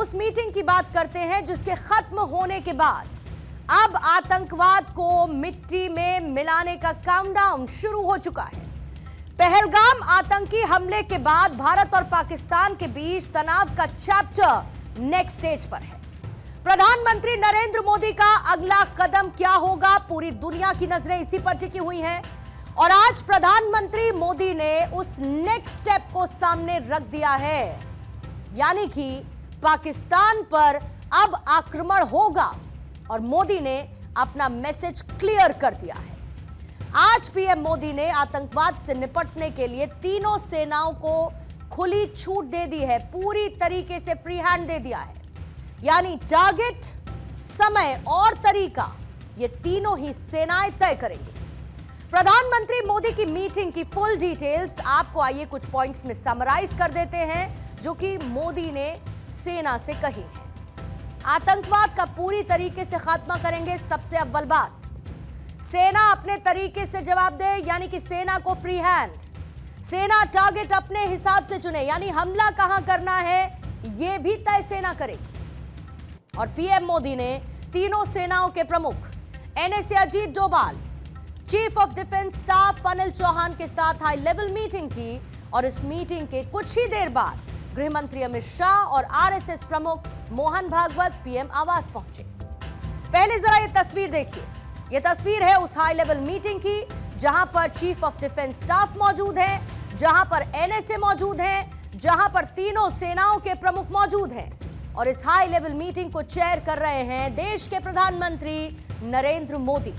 उस मीटिंग की बात करते हैं जिसके खत्म होने के बाद अब आतंकवाद को मिट्टी में मिलाने का काउंटडाउन शुरू हो चुका है। पहलगाम आतंकी हमले के बाद भारत और पाकिस्तान के बीच तनाव का चैप्टर नेक्स्ट स्टेज पर है। प्रधानमंत्री नरेंद्र मोदी का अगला कदम क्या होगा, पूरी दुनिया की नजरें इसी पर टिकी हुई हैं और आज प्रधानमंत्री मोदी ने उस नेक्स्ट स्टेप को सामने रख दिया है, यानी कि पाकिस्तान पर अब आक्रमण होगा और मोदी ने अपना मैसेज क्लियर कर दिया है। आज पीएम मोदी ने आतंकवाद से निपटने के लिए तीनों सेनाओं को खुली छूट दे दी है, पूरी तरीके से फ्री हैंड दे दिया है, यानी टारगेट, समय और तरीका ये तीनों ही सेनाएं तय करेंगी। प्रधानमंत्री मोदी की मीटिंग की फुल डिटेल्स आपको आइए कुछ पॉइंट्स में समराइज कर देते हैं जो कि मोदी ने सेना से कही है। आतंकवाद का पूरी तरीके से खात्मा करेंगे, सबसे अव्वल बात। सेना अपने तरीके से जवाब दे, यानी कि सेना को फ्री हैंड। सेना टारगेट अपने हिसाब से चुने, यानी हमला कहां करना है यह भी तय सेना करेगी। और पीएम मोदी ने तीनों सेनाओं के प्रमुख NSA Ajit Doval, chief of defence staff Anil Chauhan के साथ हाई लेवल मीटिंग की और इस मीटिंग के कुछ ही देर बाद गृह मंत्री अमित शाह और आरएसएस प्रमुख मोहन भागवत पीएम आवास पहुंचे। पहले जरा ये तस्वीर देखिए। ये तस्वीर है उस हाई लेवल मीटिंग की जहां पर चीफ ऑफ डिफेंस स्टाफ मौजूद है, जहां पर एनएसए मौजूद है, जहां पर तीनों सेनाओं के प्रमुख मौजूद हैं और इस हाई लेवल मीटिंग को चेयर कर रहे हैं देश के प्रधानमंत्री नरेंद्र मोदी।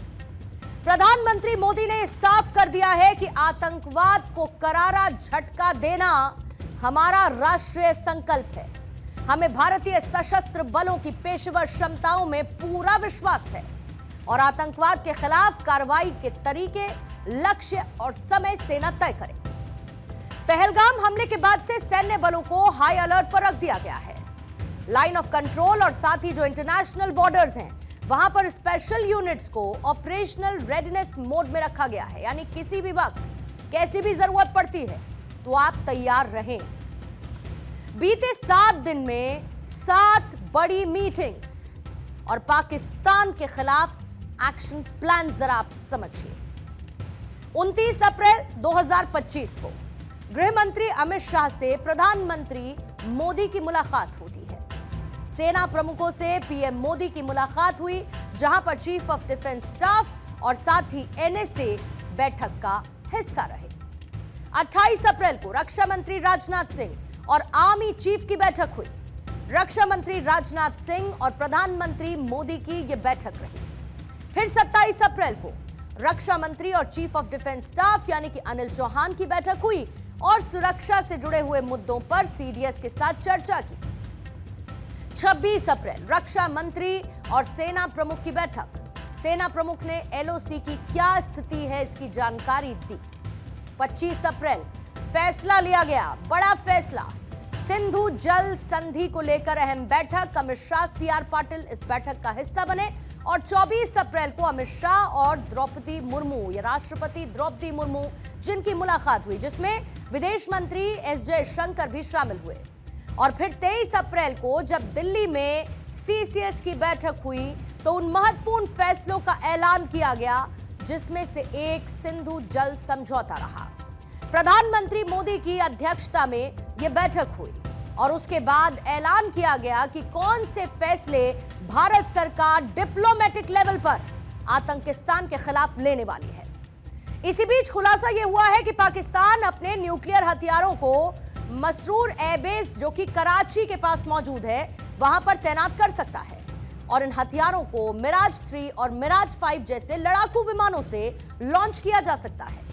प्रधानमंत्री मोदी ने साफ कर दिया है कि आतंकवाद को करारा झटका देना हमारा राष्ट्रीय संकल्प है। हमें भारतीय सशस्त्र बलों की पेशेवर क्षमताओं में पूरा विश्वास है और आतंकवाद के खिलाफ कार्रवाई के तरीके, लक्ष्य और समय सेना तय करे। पहलगाम हमले के बाद से सैन्य बलों को हाई अलर्ट पर रख दिया गया है। लाइन ऑफ कंट्रोल और साथ ही जो इंटरनेशनल बॉर्डर्स हैं वहां पर स्पेशल यूनिट्स को ऑपरेशनल रेडीनेस मोड में रखा गया है, यानी किसी भी वक्त कैसी भी जरूरत पड़ती है तो आप तैयार रहें। बीते 7 दिन में 7 बड़ी मीटिंग्स और पाकिस्तान के खिलाफ एक्शन प्लान जरा आप समझिए। 29 अप्रैल 2025 को गृह मंत्री अमित शाह से प्रधानमंत्री मोदी की मुलाकात होती है। सेना प्रमुखों से पीएम मोदी की मुलाकात हुई, जहां पर चीफ ऑफ डिफेंस स्टाफ और साथ ही एनएसए बैठक का हिस्सा रहे। 28 अप्रैल को रक्षा मंत्री राजनाथ सिंह और आर्मी चीफ की बैठक हुई। रक्षा मंत्री राजनाथ सिंह और प्रधानमंत्री मोदी की यह बैठक रही। फिर 27 अप्रैल को रक्षा मंत्री और चीफ ऑफ डिफेंस स्टाफ यानी कि अनिल चौहान की बैठक हुई और सुरक्षा से जुड़े हुए मुद्दों पर सीडीएस के साथ चर्चा की। 26 अप्रैल रक्षा मंत्री और सेना प्रमुख की बैठक। सेना प्रमुख ने एलओसी की क्या स्थिति है इसकी जानकारी दी। 25 अप्रैल फैसला लिया गया, बड़ा फैसला, सिंधु जल संधि को लेकर अहम बैठक। अमित शाह, सीआर पाटिल इस बैठक का हिस्सा बने और 24 अप्रैल को अमित शाह और द्रौपदी मुर्मू, या राष्ट्रपति द्रौपदी मुर्मू, जिनकी मुलाकात हुई, जिसमें विदेश मंत्री एस जयशंकर भी शामिल हुए। और फिर 23 अप्रैल को जब दिल्ली में सीसीएस की बैठक हुई तो उन महत्वपूर्ण फैसलों का ऐलान किया गया जिसमें से एक सिंधु जल समझौता रहा। प्रधानमंत्री मोदी की अध्यक्षता में यह बैठक हुई और उसके बाद ऐलान किया गया कि कौन से फैसले भारत सरकार डिप्लोमेटिक लेवल पर आतंकिस्तान के खिलाफ लेने वाली है। इसी बीच खुलासा यह हुआ है कि पाकिस्तान अपने न्यूक्लियर हथियारों को मसरूर एयरबेस जो कि कराची के पास मौजूद है वहां पर तैनात कर सकता है और इन हथियारों को मिराज 3 और मिराज 5 जैसे लड़ाकू विमानों से लॉन्च किया जा सकता है।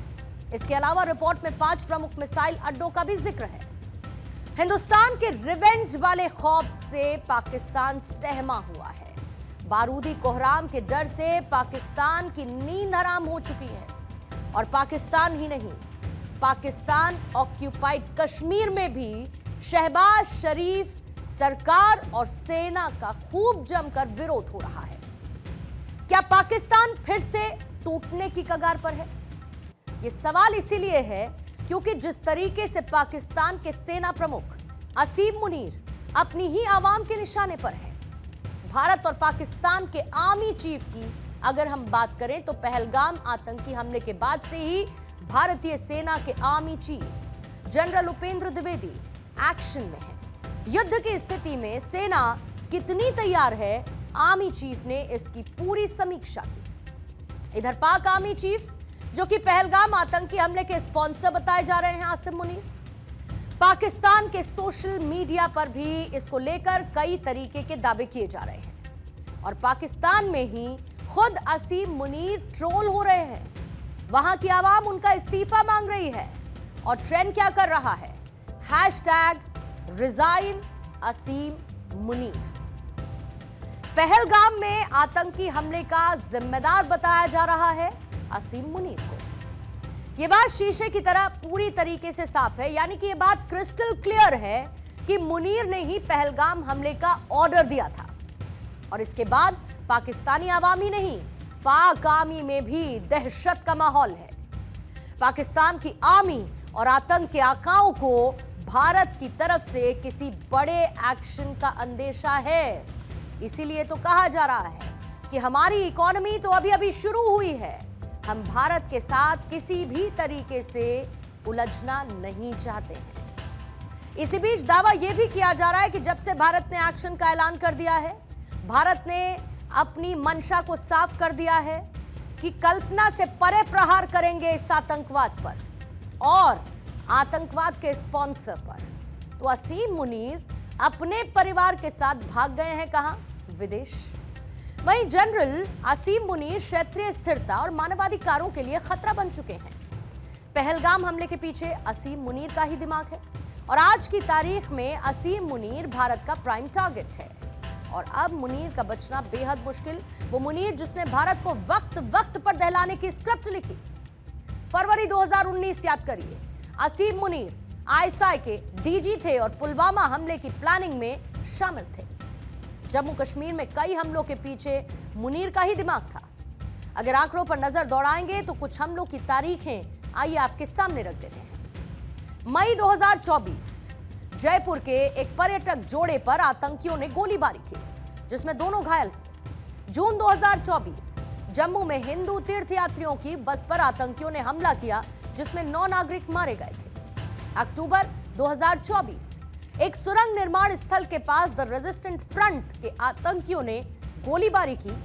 इसके अलावा रिपोर्ट में 5 प्रमुख मिसाइल अड्डों का भी जिक्र है। हिंदुस्तान के रिवेंज वाले खौफ से पाकिस्तान सहमा हुआ है। बारूदी कोहराम के डर से पाकिस्तान की नींद हराम हो चुकी है और पाकिस्तान ही नहीं, पाकिस्तान ऑक्यूपाइड कश्मीर में भी शहबाज शरीफ सरकार और सेना का खूब जमकर विरोध हो रहा है। क्या पाकिस्तान फिर से टूटने की कगार पर है? यह सवाल इसीलिए है क्योंकि जिस तरीके से पाकिस्तान के सेना प्रमुख असीम मुनीर अपनी ही आवाम के निशाने पर है। भारत और पाकिस्तान के आर्मी चीफ की अगर हम बात करें तो पहलगाम आतंकी हमले के बाद से ही भारतीय सेना के army chief general Upendra Dwivedi action में है। युद्ध की स्थिति में सेना कितनी तैयार है, आर्मी चीफ ने इसकी पूरी समीक्षा की। इधर पाक आर्मी चीफ, जो कि पहलगाम आतंकी हमले के स्पॉन्सर बताए जा रहे हैं आसिम मुनीर, पाकिस्तान के सोशल मीडिया पर भी इसको लेकर कई तरीके के दावे किए जा रहे हैं और पाकिस्तान में ही खुद असीम मुनीर ट्रोल हो रहे हैं। वहां की आवाम उनका इस्तीफा मांग रही है और ट्रेंड क्या कर रहा है, #रिजाइन असीम मुनीर। पहलगाम में आतंकी हमले का जिम्मेदार बताया जा रहा है असीम मुनीर को। यह बात शीशे की तरह पूरी तरीके से साफ है, यानी कि यह बात क्रिस्टल क्लियर है कि मुनीर ने ही पहलगाम हमले का ऑर्डर दिया था और इसके बाद पाकिस्तानी आवामी नहीं, पाक आर्मी में भी दहशत का माहौल है। पाकिस्तान की आर्मी और आतंक के आकाओं को भारत की तरफ से किसी बड़े एक्शन का अंदेशा है। इसीलिए तो कहा जा रहा है कि हमारी इकोनॉमी तो अभी अभी शुरू हुई है, हम भारत के साथ किसी भी तरीके से उलझना नहीं चाहते हैं। इसी बीच दावा यह भी किया जा रहा है कि जब से भारत ने एक्शन का ऐलान कर दिया है, भारत ने अपनी मंशा को साफ कर दिया है कि कल्पना से परे प्रहार करेंगे इस आतंकवाद पर और आतंकवाद के स्पॉन्सर पर, तो असीम मुनीर अपने परिवार के साथ भाग गए हैं कहां, विदेश। वहीं जनरल असीम मुनीर क्षेत्रीय स्थिरता और मानवाधिकारों के लिए खतरा बन चुके हैं। पहलगाम हमले के पीछे असीम मुनीर का ही दिमाग है और आज की तारीख में असीम मुनीर भारत का प्राइम टारगेट है और अब मुनीर का बचना बेहद मुश्किल। वो मुनीर जिसने भारत को वक्त वक्त पर दहलाने की स्क्रिप्ट लिखी। फरवरी 2019 याद करिए, असीम मुनीर आईएसआई के डीजी थे और पुलवामा हमले की प्लानिंग में शामिल थे। जम्मू कश्मीर में कई हमलों के पीछे मुनीर का ही दिमाग था। अगर आंकड़ों पर नजर दौड़ाएंगे तो कुछ हमलों की तारीखें आइए आपके सामने रख देते हैं। मई 2024 जयपुर के एक पर्यटक जोड़े पर आतंकियों ने गोलीबारी की जिसमें दोनों घायल हुए। जून 2024 जम्मू में हिंदू तीर्थयात्रियों की बस पर आतंकियों ने हमला किया जिसमें 9 नागरिक मारे गए थे। अक्टूबर 2024 एक सुरंग निर्माण स्थल के पास द रेजिस्टेंट फ्रंट के आतंकियों ने गोलीबारी की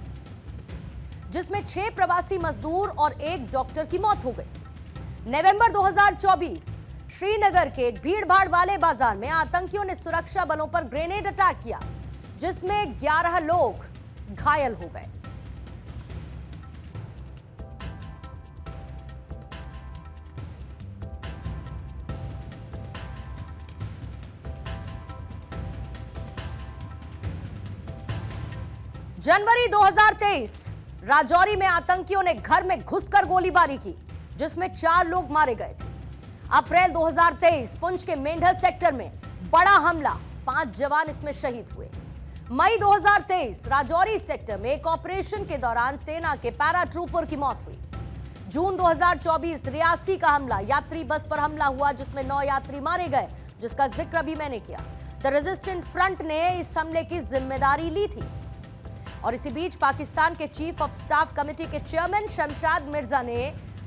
जिसमें 6 प्रवासी मजदूर और 1 डॉक्टर की मौत हो गई। नवंबर 2024 श्रीनगर के एक भीड़भाड़ वाले बाजार में आतंकियों ने सुरक्षा बलों पर ग्रेनेड अटैक किया जिसमें 11 लोग घायल हो गए। जनवरी 2023 राजौरी में आतंकियों ने घर में घुसकर गोलीबारी की जिसमें 4 लोग मारे गए थे। अप्रैल 2023 पुंछ के मेंढर सेक्टर में बड़ा हमला, 5 जवान इसमें शहीद हुए। मई 2023 राजौरी सेक्टर में एक ऑपरेशन के दौरान सेना के पैरा ट्रूपर की मौत हुई। जून 2024 रियासी का हमला, यात्री बस पर हमला हुआ जिसमें 9 यात्री मारे गए जिसका जिक्र भी मैंने किया। द रेजिस्टेंट फ्रंट ने इस हमले की जिम्मेदारी ली थी और इसी बीच पाकिस्तान के चीफ ऑफ स्टाफ कमेटी के चेयरमैन शमशाद मिर्जा ने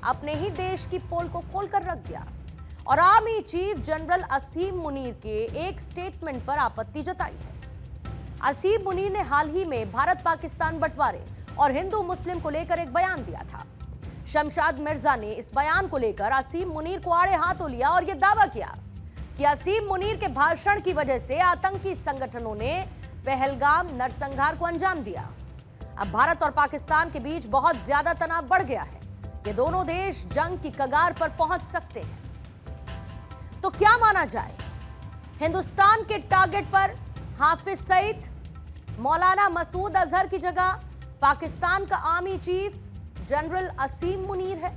अपने ही देश की पोल को खोलकर रख दिया और आर्मी चीफ जनरल असीम मुनीर के एक स्टेटमेंट पर आपत्ति जताई है। असीम मुनीर ने हाल ही में भारत पाकिस्तान बंटवारे और हिंदू मुस्लिम को लेकर एक बयान दिया था। शमशाद मिर्जा ने इस बयान को लेकर असीम मुनीर को आड़े हाथों लिया और यह दावा किया कि असीम मुनीर के भाषण की वजह से आतंकी संगठनों ने पहलगाम नरसंहार को अंजाम दिया। अब भारत और पाकिस्तान के बीच बहुत ज्यादा तनाव बढ़ गया है। ये दोनों देश जंग की कगार पर पहुंच सकते हैं। तो क्या माना जाए, हिंदुस्तान के टारगेट पर हाफिज सईद, मौलाना मसूद अजहर की जगह पाकिस्तान का आर्मी चीफ जनरल असीम मुनीर है।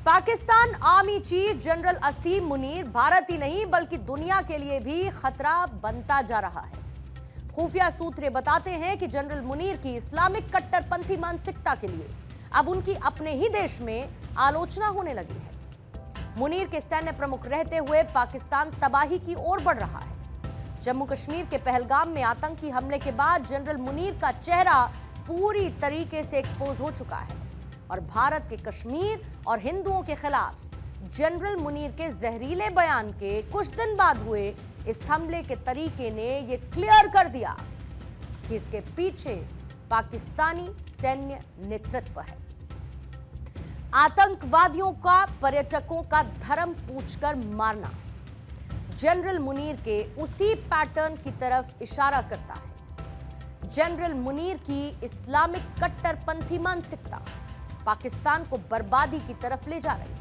पाकिस्तान आर्मी चीफ जनरल असीम मुनीर भारत ही नहीं बल्कि दुनिया के लिए भी खतरा बनता जा रहा है। खुफिया सूत्र बताते हैं कि जनरल मुनीर की इस्लामिक कट्टरपंथी मानसिकता के लिए अब उनकी अपने ही देश में आलोचना होने लगी है। मुनीर के सैन्य प्रमुख रहते हुए पाकिस्तान तबाही की ओर बढ़ रहा है। जम्मू कश्मीर के पहलगाम में आतंकी हमले के बाद जनरल मुनीर का चेहरा पूरी तरीके से एक्सपोज हो चुका है और भारत के कश्मीर और हिंदुओं के खिलाफ जनरल मुनीर के जहरीले बयान के कुछ दिन बाद हुए इस हमले के तरीके ने यह क्लियर कर दिया कि इसके पीछे पाकिस्तानी सैन्य नेतृत्व है। आतंकवादियों का पर्यटकों का धर्म पूछकर मारना जनरल मुनीर के उसी पैटर्न की तरफ इशारा करता है। जनरल मुनीर की इस्लामिक कट्टरपंथी मानसिकता पाकिस्तान को बर्बादी की तरफ ले जा रही है।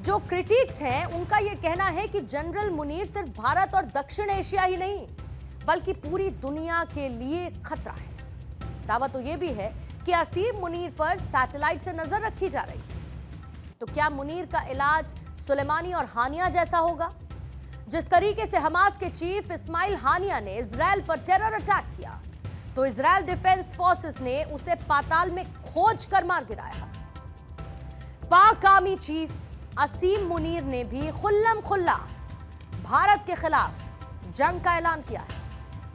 जो क्रिटिक्स हैं उनका यह कहना है कि जनरल मुनीर सिर्फ भारत और दक्षिण एशिया ही नहीं बल्कि पूरी दुनिया के लिए खतरा है। दावा तो यह भी है कि असीम मुनीर पर सैटेलाइट से नजर रखी जा रही है। तो क्या मुनीर का इलाज सुलेमानी और हानिया जैसा होगा? जिस तरीके से हमास के चीफ इस्माइल हानिया ने इजराइल पर टेरर अटैक किया तो इजराइल डिफेंस फोर्सेस ने उसे पाताल में खोज कर मार गिराया। पाक आर्मी चीफ असीम मुनीर ने भी खुल्लम खुल्ला भारत के खिलाफ जंग का ऐलान किया है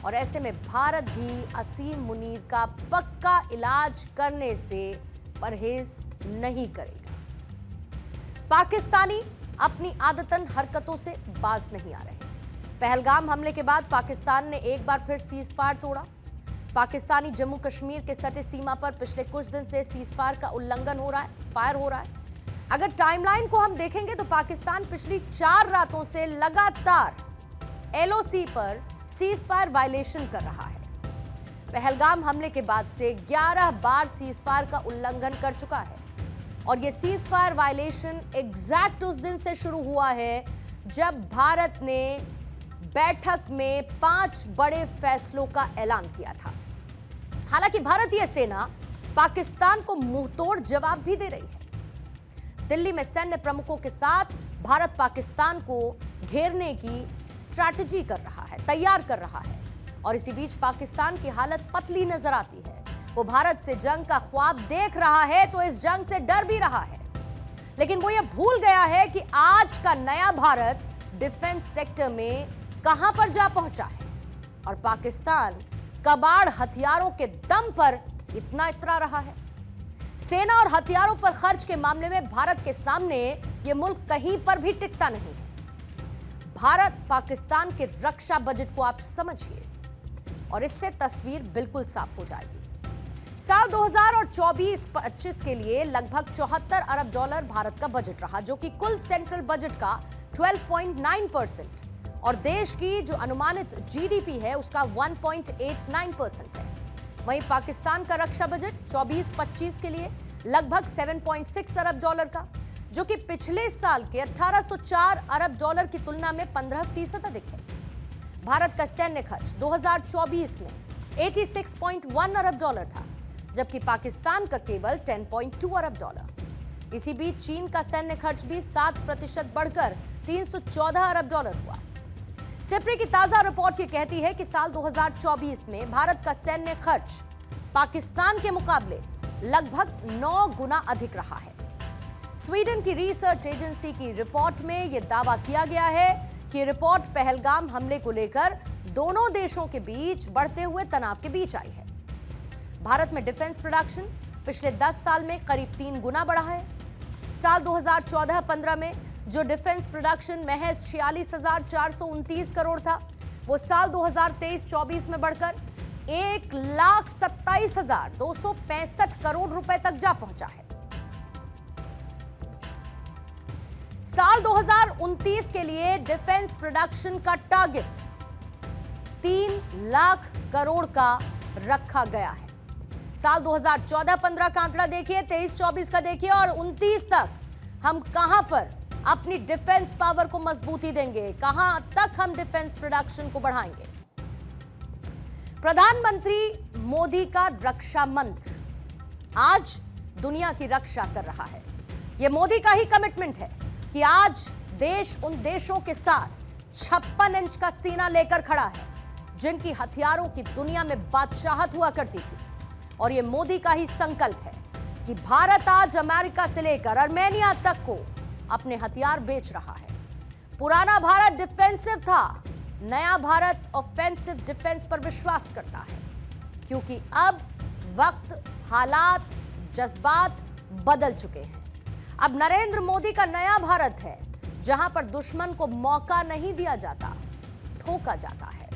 और ऐसे में भारत भी असीम मुनीर का पक्का इलाज करने से परहेज नहीं करेगा। पाकिस्तानी अपनी आदतन हरकतों से बाज नहीं आ रहे। पहलगाम हमले के बाद पाकिस्तान ने एक बार फिर सीज फायर तोड़ा। पाकिस्तानी जम्मू कश्मीर के सटे सीमा पर पिछले कुछ दिन से सीज फायर का उल्लंघन हो रहा है, फायर हो रहा है। अगर टाइमलाइन को हम देखेंगे तो पाकिस्तान पिछली 4 रातों से लगातार एलओसी पर सीज फायर वायलेशन कर रहा है। पहलगाम हमले के बाद से 11 बार सीज फायर का उल्लंघन कर चुका है और यह सीज फायर वायलेशन एग्जैक्ट उस दिन से शुरू हुआ है जब भारत ने बैठक में 5 बड़े फैसलों का ऐलान किया था। हालांकि भारतीय सेना पाकिस्तान को मुंहतोड़ जवाब भी दे रही है। दिल्ली में सैन्य प्रमुखों के साथ भारत पाकिस्तान को घेरने की स्ट्रैटेजी कर रहा है, तैयार कर रहा है और इसी बीच पाकिस्तान की हालत पतली नजर आती है। वो भारत से जंग का ख्वाब देख रहा है तो इस जंग से डर भी रहा है, लेकिन वो ये भूल गया है कि आज का नया भारत डिफेंस सेक्टर में कहां पर जा पहुंचा है और पाकिस्तान कबाड़ हथियारों के दम पर इतना इतरा रहा है। सेना और हथियारों पर खर्च के मामले में भारत के सामने यह मुल्क कहीं पर भी टिकता नहीं है। भारत पाकिस्तान के रक्षा बजट को आप समझिए और इससे तस्वीर बिल्कुल साफ हो जाएगी। साल 2024-25 के लिए लगभग 74 अरब डॉलर भारत का बजट रहा, जो कि कुल सेंट्रल बजट का 12.9% और देश की जो अनुमानित जीडीपी है उसका 1.89% है। वहीं पाकिस्तान का रक्षा बजट 24-25 के लिए लगभग 7.6 अरब डॉलर का, जो कि पिछले साल के 1804 अरब डॉलर की तुलना में 15% अधिक है। भारत का सैन्य खर्च 2024 में 86.1 अरब डॉलर था, जबकि पाकिस्तान का केवल 10.2 अरब डॉलर। इसी बीच चीन का सैन्य खर्च भी 7% बढ़कर 314 अरब डॉलर हुआ। सिप्री की ताजा रिपोर्ट ये कहती है कि साल 2024 में भारत का सैन्य खर्च पाकिस्तान के मुकाबले लगभग 9 गुना अधिक रहा है। स्वीडन की रिसर्च एजेंसी की रिपोर्ट में यह दावा किया गया है कि रिपोर्ट पहलगाम हमले को लेकर दोनों देशों के बीच बढ़ते हुए तनाव के बीच आई है। भारत में डिफेंस प्रोडक्शन पिछले 10 साल में करीब 3 गुना बढ़ा है। साल 2014-15 में जो डिफेंस प्रोडक्शन महज 46,429 करोड़ था, वो साल 2023-24 में बढ़कर 1,27,265 करोड़ रुपए तक जा पहुंचा है। साल 2029 के लिए डिफेंस प्रोडक्शन का टारगेट 3 लाख करोड़ का रखा गया है। साल 2014-15 का आंकड़ा देखिए, 23-24 का देखिए और 29 तक हम कहां पर अपनी डिफेंस पावर को मजबूती देंगे, कहां तक हम डिफेंस प्रोडक्शन को बढ़ाएंगे। प्रधानमंत्री मोदी का रक्षा मंत्र आज दुनिया की रक्षा कर रहा है। यह मोदी का ही कमिटमेंट है कि आज देश उन देशों के साथ 56 इंच का सीना लेकर खड़ा है जिनकी हथियारों की दुनिया में बादशाहत हुआ करती थी। और यह मोदी का ही संकल्प है कि भारत आज अमेरिका से लेकर आर्मेनिया तक को अपने हथियार बेच रहा है। पुराना भारत डिफेंसिव था, नया भारत ऑफेंसिव डिफेंस पर विश्वास करता है, क्योंकि अब वक्त, हालात, जज्बात बदल चुके हैं। अब नरेंद्र मोदी का नया भारत है, जहां पर दुश्मन को मौका नहीं दिया जाता, ठोका जाता है।